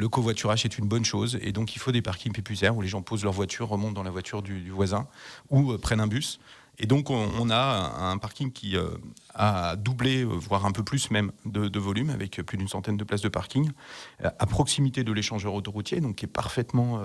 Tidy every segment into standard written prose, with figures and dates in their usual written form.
le covoiturage est une bonne chose et donc il faut des parkings PPUR où les gens posent leur voiture, remontent dans la voiture du voisin ou prennent un bus. Et donc on a un parking qui a doublé, voire un peu plus même, de volume, avec plus d'une centaine de places de parking, à proximité de l'échangeur autoroutier, donc qui est parfaitement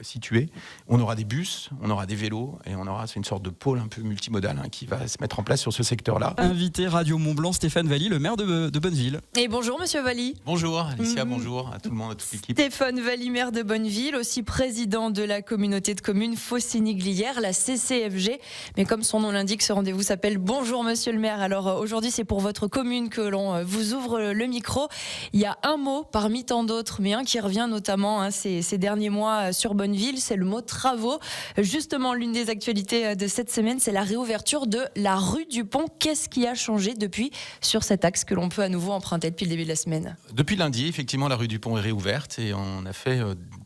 situé. On aura des bus, on aura des vélos, et c'est une sorte de pôle un peu multimodal qui va se mettre en place sur ce secteur-là. Invité Radio Mont-Blanc, Stéphane Valli, le maire de Bonneville. Et bonjour Monsieur Valli. Bonjour Alicia, bonjour à tout le monde, à toute l'équipe. Stéphane Valli, maire de Bonneville, aussi président de la communauté de communes Faucigny-Glières, la CCFG. Mais comme son nom l'indique, ce rendez-vous s'appelle Bonjour Monsieur le maire. Alors aujourd'hui, c'est pour votre commune que l'on vous ouvre le micro. Il y a un mot parmi tant d'autres, mais un qui revient notamment ces derniers mois sur Bonneville, c'est le mot travaux. Justement, l'une des actualités de cette semaine, c'est la réouverture de la rue du Pont. Qu'est-ce qui a changé depuis sur cet axe que l'on peut à nouveau emprunter depuis le début de la semaine? Depuis lundi, effectivement, la rue du Pont est réouverte et on a fait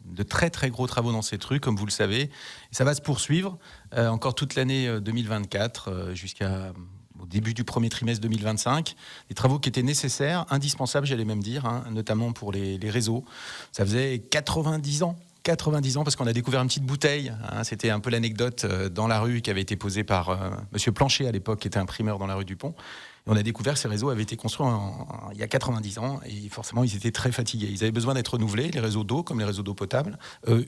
de très très gros travaux dans cette rue, comme vous le savez. Et ça va se poursuivre encore toute l'année 2024 jusqu'au début du premier trimestre 2025. Des travaux qui étaient nécessaires, indispensables, j'allais même dire, notamment pour les réseaux. Ça faisait 90 ans, parce qu'on a découvert une petite bouteille. C'était un peu l'anecdote dans la rue qui avait été posée par Monsieur Plancher à l'époque, qui était imprimeur dans la rue du Pont. Et on a découvert que ces réseaux avaient été construits il y a 90 ans et forcément ils étaient très fatigués. Ils avaient besoin d'être renouvelés, les réseaux d'eau comme les réseaux d'eau potable,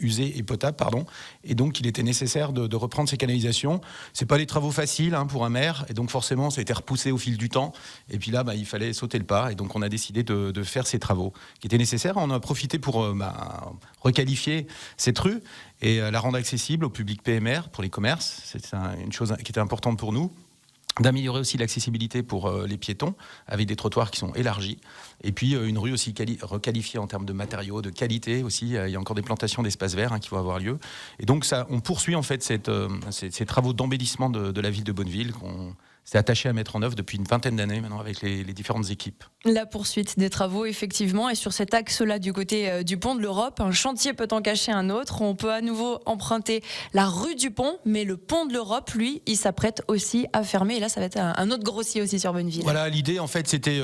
usés et potables, pardon. Et donc il était nécessaire de reprendre ces canalisations. C'est pas des travaux faciles pour un maire et donc forcément ça a été repoussé au fil du temps. Et puis là il fallait sauter le pas et donc on a décidé de faire ces travaux qui étaient nécessaires. On a profité pour requalifier cette rue et la rendre accessible au public PMR pour les commerces. C'est une chose qui était importante pour nous. D'améliorer aussi l'accessibilité pour les piétons avec des trottoirs qui sont élargis et puis une rue aussi requalifiée en termes de matériaux, de qualité aussi. Il y a encore des plantations d'espaces verts qui vont avoir lieu et donc ça, on poursuit en fait ces travaux d'embellissement de la ville de Bonneville qu'on s'est attaché à mettre en œuvre depuis une vingtaine d'années maintenant avec les différentes équipes. La poursuite des travaux, effectivement, et sur cet axe-là du côté du pont de l'Europe, un chantier peut en cacher un autre. On peut à nouveau emprunter la rue du Pont, mais le pont de l'Europe, lui, il s'apprête aussi à fermer. Et là, ça va être un autre grossier aussi sur Bonneville. Voilà, l'idée, en fait, c'était...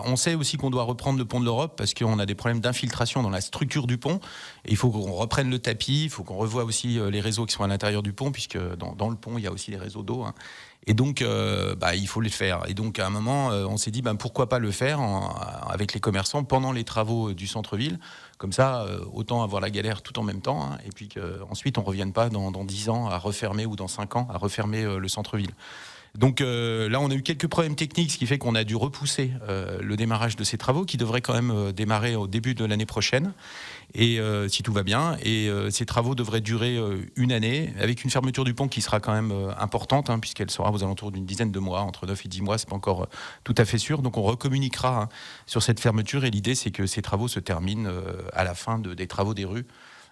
on sait aussi qu'on doit reprendre le pont de l'Europe parce qu'on a des problèmes d'infiltration dans la structure du pont. Et il faut qu'on reprenne le tapis, il faut qu'on revoie aussi les réseaux qui sont à l'intérieur du pont, puisque dans le pont, il y a aussi les réseaux d'eau. Et donc, il faut le faire. Et donc, à un moment, on s'est dit, pourquoi pas le faire avec les commerçants pendant les travaux du centre-ville. Comme ça, autant avoir la galère tout en même temps. Et puis qu'ensuite, on ne revienne pas dans 10 ans à refermer ou dans 5 ans à refermer le centre-ville. Donc là, on a eu quelques problèmes techniques, ce qui fait qu'on a dû repousser le démarrage de ces travaux qui devraient quand même démarrer au début de l'année prochaine, et si tout va bien. Et ces travaux devraient durer une année, avec une fermeture du pont qui sera quand même importante, puisqu'elle sera aux alentours d'une dizaine de mois, entre 9 et 10 mois, c'est pas encore tout à fait sûr. Donc on recommuniquera sur cette fermeture, et l'idée c'est que ces travaux se terminent à la fin des travaux des rues.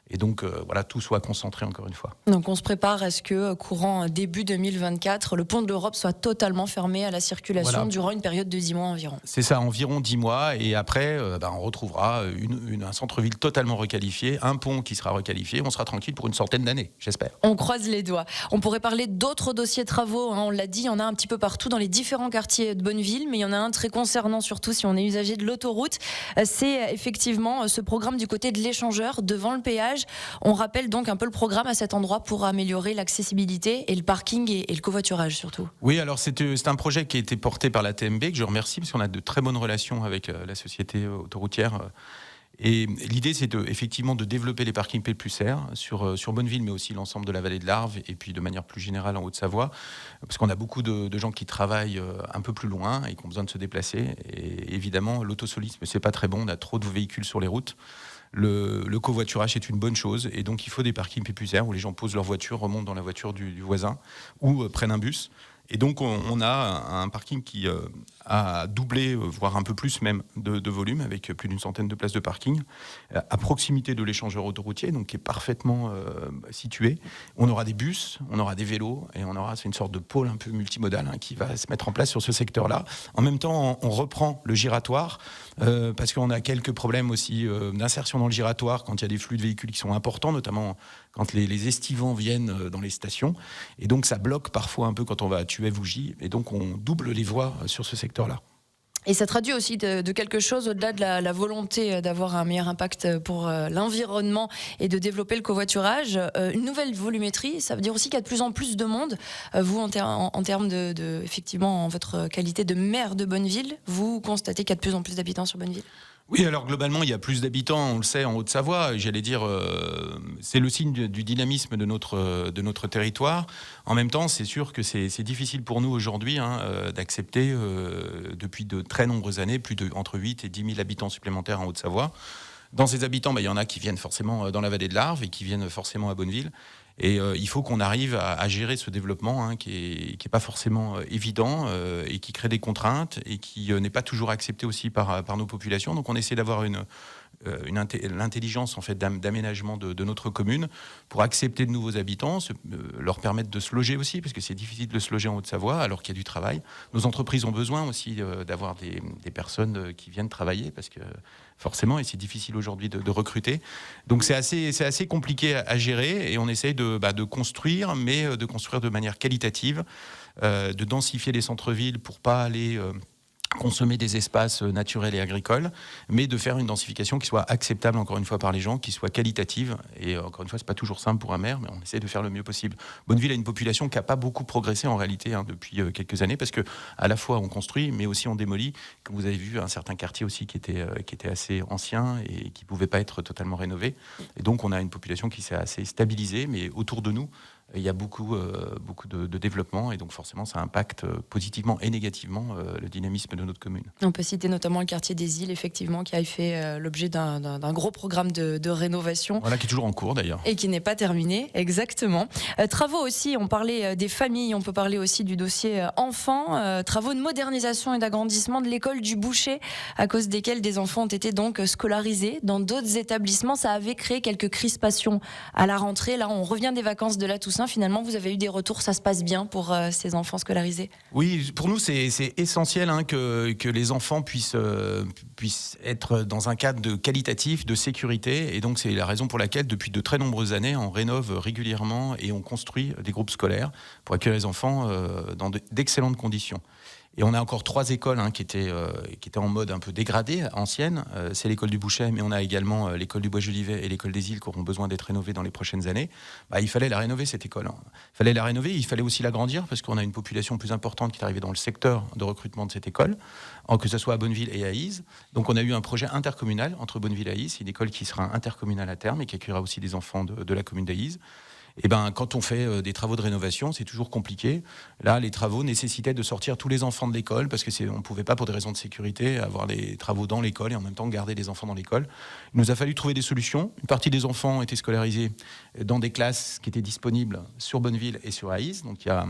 Et donc, tout soit concentré encore une fois. Donc, on se prépare à ce que, courant début 2024, le pont de l'Europe soit totalement fermé à la circulation durant une période de 10 mois environ. C'est ça, environ 10 mois. Et après, on retrouvera un centre-ville totalement requalifié, un pont qui sera requalifié. On sera tranquille pour une centaine d'années, j'espère. On croise les doigts. On pourrait parler d'autres dossiers de travaux. On l'a dit, il y en a un petit peu partout dans les différents quartiers de Bonneville. Mais il y en a un très concernant, surtout si on est usager de l'autoroute. C'est effectivement ce programme du côté de l'échangeur, devant le péage. On rappelle donc un peu le programme à cet endroit pour améliorer l'accessibilité et le parking et le covoiturage surtout. Oui, alors c'est un projet qui a été porté par la TMB, que je remercie parce qu'on a de très bonnes relations avec la société autoroutière. Et l'idée, c'est effectivement de développer les parkings PPUR sur Bonneville, mais aussi l'ensemble de la vallée de l'Arve, et puis de manière plus générale en Haute-Savoie, parce qu'on a beaucoup de gens qui travaillent un peu plus loin et qui ont besoin de se déplacer. Et évidemment, l'autosolisme, c'est pas très bon, on a trop de véhicules sur les routes. Le covoiturage est une bonne chose et donc il faut des parkings PPUR où les gens posent leur voiture, remontent dans la voiture du voisin ou prennent un bus. Et donc on a un parking qui a doublé, voire un peu plus même, de volume, avec plus d'une centaine de places de parking, à proximité de l'échangeur autoroutier, donc qui est parfaitement situé. On aura des bus, on aura des vélos, et c'est une sorte de pôle un peu multimodal qui va se mettre en place sur ce secteur-là. En même temps, on reprend le giratoire, parce qu'on a quelques problèmes aussi d'insertion dans le giratoire quand il y a des flux de véhicules qui sont importants, notamment quand les estivants viennent dans les stations. Et donc ça bloque parfois un peu quand on va à Tuet-Vougy, et donc on double les voies sur ce secteur-là. Et ça traduit aussi de quelque chose au-delà de la volonté d'avoir un meilleur impact pour l'environnement et de développer le covoiturage. Une nouvelle volumétrie, ça veut dire aussi qu'il y a de plus en plus de monde. Vous, en termes de effectivement, en votre qualité de maire de Bonneville, vous constatez qu'il y a de plus en plus d'habitants sur Bonneville ? Oui, alors globalement, il y a plus d'habitants, on le sait, en Haute-Savoie. J'allais dire, c'est le signe du dynamisme de notre territoire. En même temps, c'est sûr que c'est difficile pour nous aujourd'hui d'accepter, depuis de très nombreuses années, entre 8 et 10 000 habitants supplémentaires en Haute-Savoie. Dans ces habitants, il y en a qui viennent forcément dans la vallée de l'Arve et qui viennent forcément à Bonneville. Et il faut qu'on arrive à gérer ce développement qui est pas forcément évident et qui crée des contraintes et qui n'est pas toujours accepté aussi par nos populations. Donc on essaie d'avoir l'intelligence en fait d'aménagement de notre commune pour accepter de nouveaux habitants, leur permettre de se loger aussi, parce que c'est difficile de se loger en Haute-Savoie alors qu'il y a du travail. Nos entreprises ont besoin aussi d'avoir des personnes qui viennent travailler, parce que forcément, et c'est difficile aujourd'hui de recruter. Donc c'est assez compliqué à gérer, et on essaye de construire, mais de construire de manière qualitative, de densifier les centres-villes pour pas aller consommer des espaces naturels et agricoles, mais de faire une densification qui soit acceptable, encore une fois, par les gens, qui soit qualitative. Et encore une fois, c'est pas toujours simple pour un maire, mais on essaie de faire le mieux possible. Bonneville a une population qui n'a pas beaucoup progressé en réalité depuis quelques années, parce que à la fois on construit, mais aussi on démolit. Comme vous avez vu, un certain quartier aussi qui était assez ancien et qui pouvait pas être totalement rénové. Et donc on a une population qui s'est assez stabilisée, mais autour de nous, il y a beaucoup de développement, et donc forcément ça impacte positivement et négativement le dynamisme de notre commune. On peut citer notamment le quartier des Îles, effectivement, qui a fait l'objet d'un gros programme de rénovation. Voilà, qui est toujours en cours d'ailleurs. Et qui n'est pas terminé, exactement. Travaux aussi, on parlait des familles, on peut parler aussi du dossier enfants. Travaux de modernisation et d'agrandissement de l'école du Boucher, à cause desquels des enfants ont été donc scolarisés dans d'autres établissements. Ça avait créé quelques crispations à la rentrée. Là, on revient des vacances de la Toussaint. Finalement, vous avez eu des retours, ça se passe bien pour ces enfants scolarisés? Oui, pour nous, c'est essentiel que les enfants puissent être dans un cadre qualitatif, de sécurité. Et donc, c'est la raison pour laquelle, depuis de très nombreuses années, on rénove régulièrement et on construit des groupes scolaires pour accueillir les enfants dans d'excellentes conditions. Et on a encore 3 écoles qui étaient en mode un peu dégradé, ancienne. C'est l'école du Bouchet, mais on a également l'école du Bois-Jolivet et l'école des Îles qui auront besoin d'être rénovées dans les prochaines années. Il fallait la rénover, cette école. Il fallait la rénover, il fallait aussi l'agrandir, parce qu'on a une population plus importante qui est arrivée dans le secteur de recrutement de cette école, que ce soit à Bonneville et à Aïs. Donc on a eu un projet intercommunal entre Bonneville et Aïs. C'est une école qui sera intercommunale à terme et qui accueillera aussi des enfants de la commune d'Aïs. Et quand on fait des travaux de rénovation, c'est toujours compliqué. Là, les travaux nécessitaient de sortir tous les enfants de l'école, parce que on pouvait pas, pour des raisons de sécurité, avoir les travaux dans l'école et en même temps garder les enfants dans l'école. Il nous a fallu trouver des solutions. Une partie des enfants étaient scolarisés dans des classes qui étaient disponibles sur Bonneville et sur Aïs. Donc il y a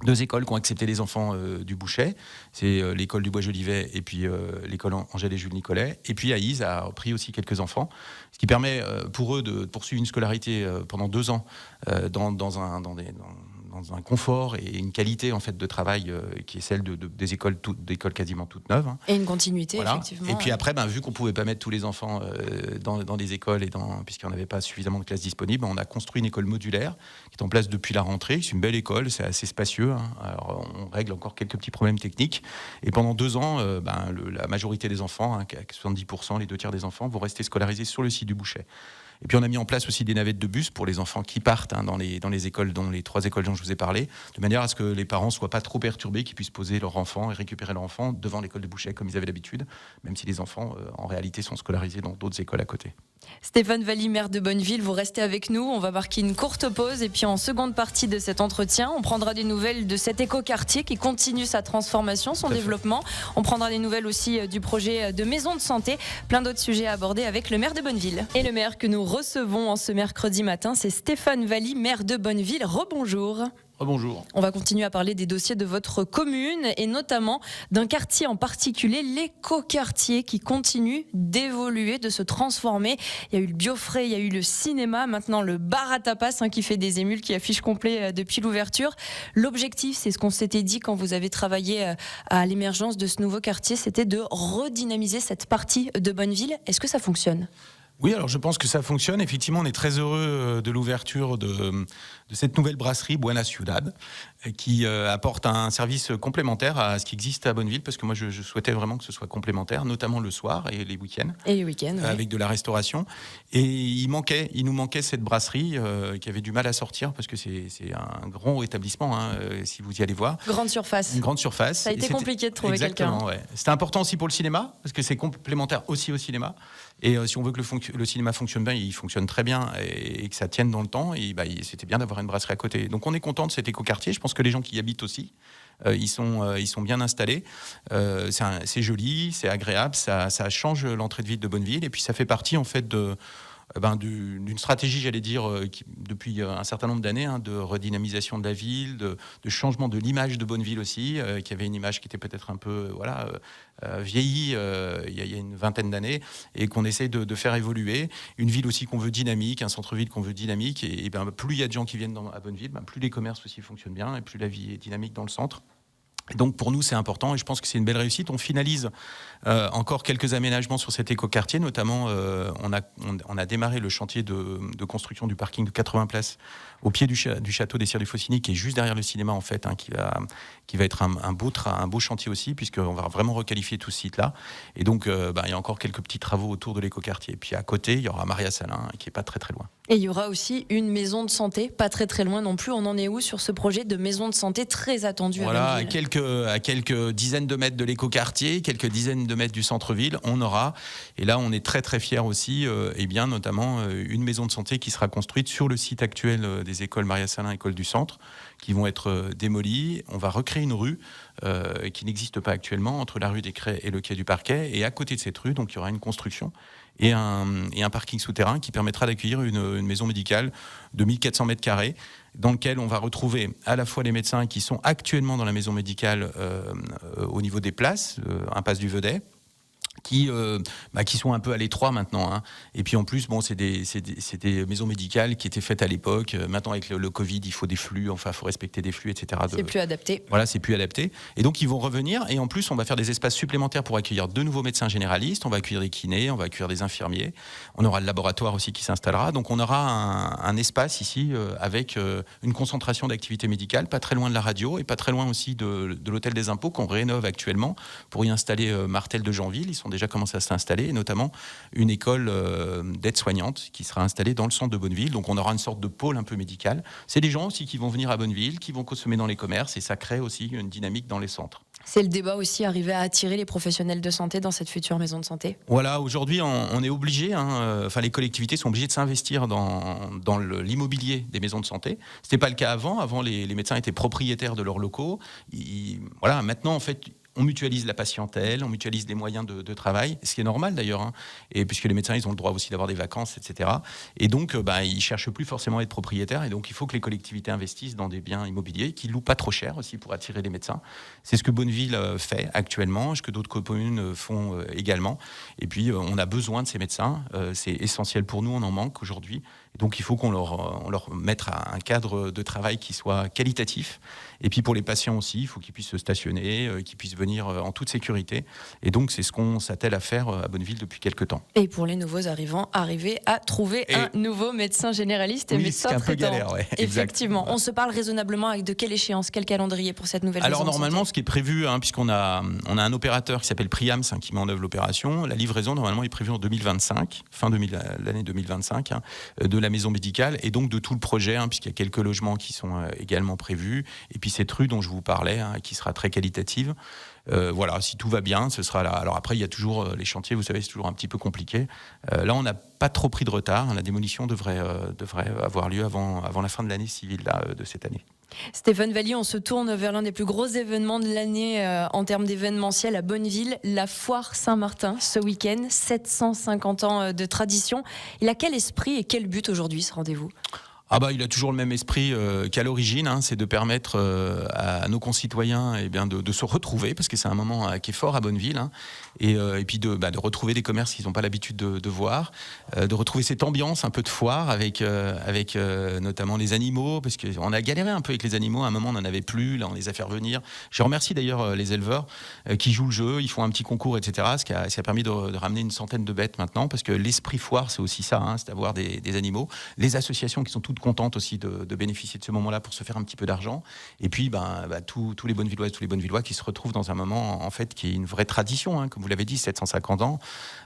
2 écoles qui ont accepté les enfants du Bouchet. C'est l'école du Bois-Jolivet et puis l'école Angèle et Jules Nicolet. Et puis Aïs a pris aussi quelques enfants, ce qui permet pour eux de poursuivre une scolarité pendant 2 ans dans un confort et une qualité en fait de travail qui est celle des écoles quasiment toutes neuves. Et une continuité, voilà. Effectivement. Et puis après, vu qu'on pouvait pas mettre tous les enfants dans des écoles puisqu'il n'y en avait pas suffisamment de classes disponibles, on a construit une école modulaire qui est en place depuis la rentrée. C'est une belle école, c'est assez spacieux. Alors on règle encore quelques petits problèmes techniques. Et pendant 2 ans, la majorité des enfants, 70%, les 2/3 des enfants, vont rester scolarisés sur le site du Bouchet. Et puis on a mis en place aussi des navettes de bus pour les enfants qui partent dans les écoles, dans les 3 écoles dont je vous ai parlé, de manière à ce que les parents soient pas trop perturbés, qu'ils puissent poser leur enfant et récupérer leur enfant devant l'école de Bouchet comme ils avaient l'habitude, même si les enfants en réalité sont scolarisés dans d'autres écoles à côté. Stéphane Valli, maire de Bonneville, vous restez avec nous. On va marquer une courte pause et puis en seconde partie de cet entretien, on prendra des nouvelles de cet écoquartier qui continue sa transformation, son développement. On prendra des nouvelles aussi du projet de maison de santé. Plein d'autres sujets à aborder avec le maire de Bonneville. Et le maire que nous recevons en ce mercredi matin, c'est Stéphane Valli, maire de Bonneville. Rebonjour. Bonjour. On va continuer à parler des dossiers de votre commune et notamment d'un quartier en particulier, l'écoquartier, qui continue d'évoluer, de se transformer. Il y a eu le Biofrais, il y a eu le cinéma, maintenant le bar à tapas qui fait des émules, qui affiche complet depuis l'ouverture. L'objectif, c'est ce qu'on s'était dit quand vous avez travaillé à l'émergence de ce nouveau quartier, c'était de redynamiser cette partie de Bonneville. Est-ce que ça fonctionne ? Oui, alors je pense que ça fonctionne. Effectivement, on est très heureux de l'ouverture de cette nouvelle brasserie Buena Ciudad, qui apporte un service complémentaire à ce qui existe à Bonneville, parce que moi je souhaitais vraiment que ce soit complémentaire, notamment le soir et les week-ends. Et les week-ends, ouais. Avec de la restauration. Et il nous manquait cette brasserie qui avait du mal à sortir, parce que c'est un grand établissement, si vous y allez voir. Grande surface. Une grande surface. Ça a été compliqué de trouver quelqu'un. Exactement, ouais. C'était important aussi pour le cinéma, parce que c'est complémentaire aussi au cinéma. Et si on veut que le cinéma fonctionne bien, il fonctionne très bien, et que ça tienne dans le temps, et c'était bien d'avoir une brasserie à côté. Donc on est content de cet écoquartier. Je pense que les gens qui y habitent aussi, ils sont bien installés. C'est joli, c'est agréable, ça change l'entrée de ville de Bonneville, et puis ça fait partie en fait d'une stratégie, j'allais dire, depuis un certain nombre d'années, de redynamisation de la ville, de changement de l'image de Bonneville aussi, qui avait une image qui était peut-être un peu vieillie il y a une vingtaine d'années, et qu'on essaie de faire évoluer. Une ville aussi qu'on veut dynamique, un centre-ville qu'on veut dynamique, et plus il y a de gens qui viennent à Bonneville, plus les commerces aussi fonctionnent bien, et plus la vie est dynamique dans le centre. Et donc pour nous c'est important, et je pense que c'est une belle réussite. On finalise encore quelques aménagements sur cet écoquartier, notamment on a démarré le chantier de construction du parking de 80 places au pied du château des Sires du Faucigny, qui est juste derrière le cinéma en fait, qui va être un beau chantier aussi, puisqu'on va vraiment requalifier tout ce site-là. Et donc il y a encore quelques petits travaux autour de l'écoquartier. Et puis à côté il y aura Maria Salin, qui est pas très très loin. Et il y aura aussi une maison de santé, pas très très loin non plus. On en est où sur ce projet de maison de santé très attendu à Bonneville ? À quelques dizaines de mètres de l'écoquartier, quelques dizaines de mètres du centre-ville, on aura, et là on est très très fiers aussi, notamment une maison de santé qui sera construite sur le site actuel des écoles Maria Salin, école du centre, qui vont être démolies. On va recréer une rue qui n'existe pas actuellement entre la rue des Crêts et le quai du Parquet, et à côté de cette rue, donc il y aura une construction et un parking souterrain qui permettra d'accueillir une maison médicale de 1400 mètres carrés, dans lequel on va retrouver à la fois les médecins qui sont actuellement dans la maison médicale au niveau des places, impasse du Vedet, qui sont un peu à l'étroit maintenant, Et puis en plus, c'est des maisons médicales qui étaient faites à l'époque. Maintenant, avec le Covid, il faut des flux, il faut respecter des flux, etc. C'est plus adapté. Voilà, c'est plus adapté. Et donc, ils vont revenir. Et en plus, on va faire des espaces supplémentaires pour accueillir de nouveaux médecins généralistes. On va accueillir des kinés, on va accueillir des infirmiers. On aura le laboratoire aussi qui s'installera. Donc, on aura un espace ici avec une concentration d'activités médicales, pas très loin de la radio et pas très loin aussi de l'hôtel des impôts qu'on rénove actuellement pour y installer Martel de Janville. Ils sont déjà commencé à s'installer, et notamment une école d'aide-soignante qui sera installée dans le centre de Bonneville. Donc on aura une sorte de pôle un peu médical. C'est des gens aussi qui vont venir à Bonneville, qui vont consommer dans les commerces, et ça crée aussi une dynamique dans les centres. C'est le débat aussi, arriver à attirer les professionnels de santé dans cette future maison de santé. Voilà, aujourd'hui on est obligé, les collectivités sont obligées de s'investir dans l'immobilier des maisons de santé. C'était pas le cas avant. Avant, les médecins étaient propriétaires de leurs locaux. Maintenant en fait, on mutualise la patientèle, on mutualise des moyens de travail, ce qui est normal d'ailleurs, et puisque les médecins ils ont le droit aussi d'avoir des vacances, etc. Et donc ils cherchent plus forcément à être propriétaires, et donc il faut que les collectivités investissent dans des biens immobiliers qui louent pas trop cher aussi pour attirer les médecins. C'est ce que Bonneville fait actuellement, ce que d'autres communes font également. Et puis on a besoin de ces médecins, c'est essentiel pour nous, on en manque aujourd'hui. Et donc il faut qu'on leur mette un cadre de travail qui soit qualitatif. Et puis pour les patients aussi, il faut qu'ils puissent se stationner, qu'ils puissent venir en toute sécurité. Et donc c'est ce qu'on s'attelle à faire à Bonneville depuis quelques temps. Et pour les nouveaux arrivants, arriver à trouver un nouveau médecin généraliste et médecin traitant. C'est un peu galère, ouais. Effectivement. On se parle raisonnablement avec de quelle échéance, quel calendrier pour cette nouvelle maison de santé ? Alors normalement, ce qui est prévu, puisqu'on a un opérateur qui s'appelle Priams qui met en œuvre l'opération, la livraison normalement est prévue en 2025, l'année 2025, de la maison médicale, et donc de tout le projet, puisqu'il y a quelques logements qui sont également prévus, et puis cette rue dont je vous parlais, qui sera très qualitative. Si tout va bien, ce sera là. Alors après, il y a toujours les chantiers, vous savez, c'est toujours un petit peu compliqué. Là, on n'a pas trop pris de retard. La démolition devrait avoir lieu avant la fin de l'année civile de cette année. Stéphane Valli, on se tourne vers l'un des plus gros événements de l'année en termes d'événementiel à Bonneville, la Foire Saint-Martin, ce week-end, 750 ans de tradition. Il a quel esprit et quel but aujourd'hui ce rendez-vous ? Il a toujours le même esprit qu'à l'origine, c'est de permettre à nos concitoyens de se retrouver, parce que c'est un moment qui est fort à Bonneville, et puis de retrouver des commerces qu'ils n'ont pas l'habitude de voir, de retrouver cette ambiance un peu de foire avec notamment les animaux, parce qu'on a galéré un peu avec les animaux, à un moment on n'en avait plus, là on les a fait revenir. Je remercie d'ailleurs les éleveurs qui jouent le jeu, ils font un petit concours, etc., ce qui a permis de ramener une centaine de bêtes maintenant, parce que l'esprit foire c'est aussi ça, c'est d'avoir des animaux, les associations qui sont toutes contentes aussi de bénéficier de ce moment-là pour se faire un petit peu d'argent. Et puis, tous les Bonnevilloises, tous les Bonnevillois qui se retrouvent dans un moment, en fait, qui est une vraie tradition, comme vous l'avez dit, 750 ans.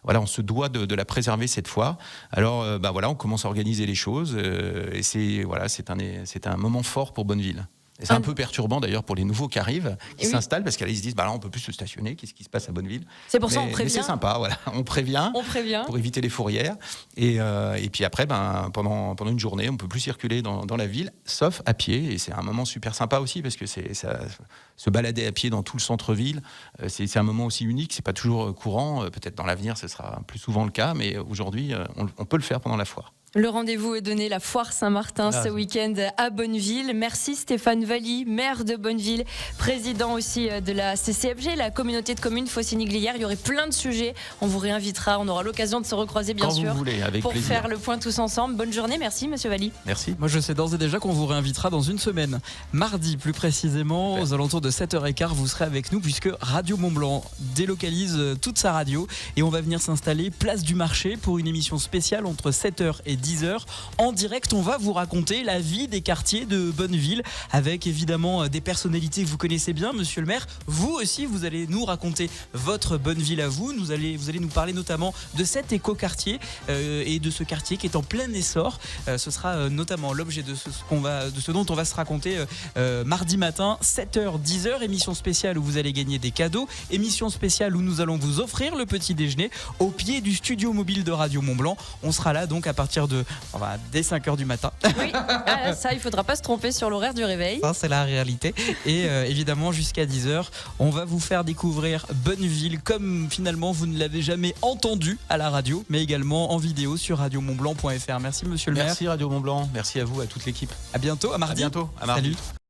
Voilà, on se doit de la préserver cette fois. Alors, on commence à organiser les choses. Et c'est un moment fort pour Bonneville. Et c'est un peu perturbant d'ailleurs pour les nouveaux qui arrivent, qui s'installent, parce qu'ils se disent là on peut plus se stationner, qu'est-ce qui se passe à Bonneville? C'est pour ça qu'on prévient. Mais c'est sympa, voilà, on prévient pour éviter les fourrières. Et puis après, pendant une journée, on peut plus circuler dans la ville, sauf à pied. Et c'est un moment super sympa aussi, parce que se balader à pied dans tout le centre-ville, c'est un moment aussi unique. C'est pas toujours courant. Peut-être dans l'avenir, ce sera plus souvent le cas, mais aujourd'hui, on peut le faire pendant la foire. Le rendez-vous est donné, la foire Saint-Martin ce week-end à Bonneville. Merci Stéphane Valli, maire de Bonneville, président aussi de la CCFG, la communauté de communes Faucigny-Glières. Il y aurait plein de sujets. On vous réinvitera. On aura l'occasion de se recroiser bien sûr. Quand vous voulez, avec pour plaisir. Faire le point tous ensemble. Bonne journée. Merci monsieur Valli. Merci. Moi je sais d'ores et déjà qu'on vous réinvitera dans une semaine. Mardi plus précisément, aux alentours de 7h15, vous serez avec nous puisque Radio Mont-Blanc délocalise toute sa radio et on va venir s'installer place du marché pour une émission spéciale entre 7h et 10h. En direct, on va vous raconter la vie des quartiers de Bonneville avec évidemment des personnalités que vous connaissez bien, monsieur le maire. Vous aussi, vous allez nous raconter votre Bonneville à vous. Vous allez nous parler notamment de cet écoquartier et de ce quartier qui est en plein essor. Ce sera notamment l'objet de ce dont on va se raconter mardi matin, 7h, 10h, émission spéciale où vous allez gagner des cadeaux, émission spéciale où nous allons vous offrir le petit déjeuner au pied du studio mobile de Radio Mont-Blanc. On sera là donc à partir dès 5h du matin. Oui, ça, il ne faudra pas se tromper sur l'horaire du réveil. Ça, c'est la réalité. Et évidemment, jusqu'à 10h, on va vous faire découvrir Bonneville comme finalement vous ne l'avez jamais entendu à la radio, mais également en vidéo sur radiomontblanc.fr. Merci, monsieur le maire. Merci, Radio Mont-Blanc. Merci à vous, à toute l'équipe. À bientôt, à mardi. À bientôt, à mardi. Salut.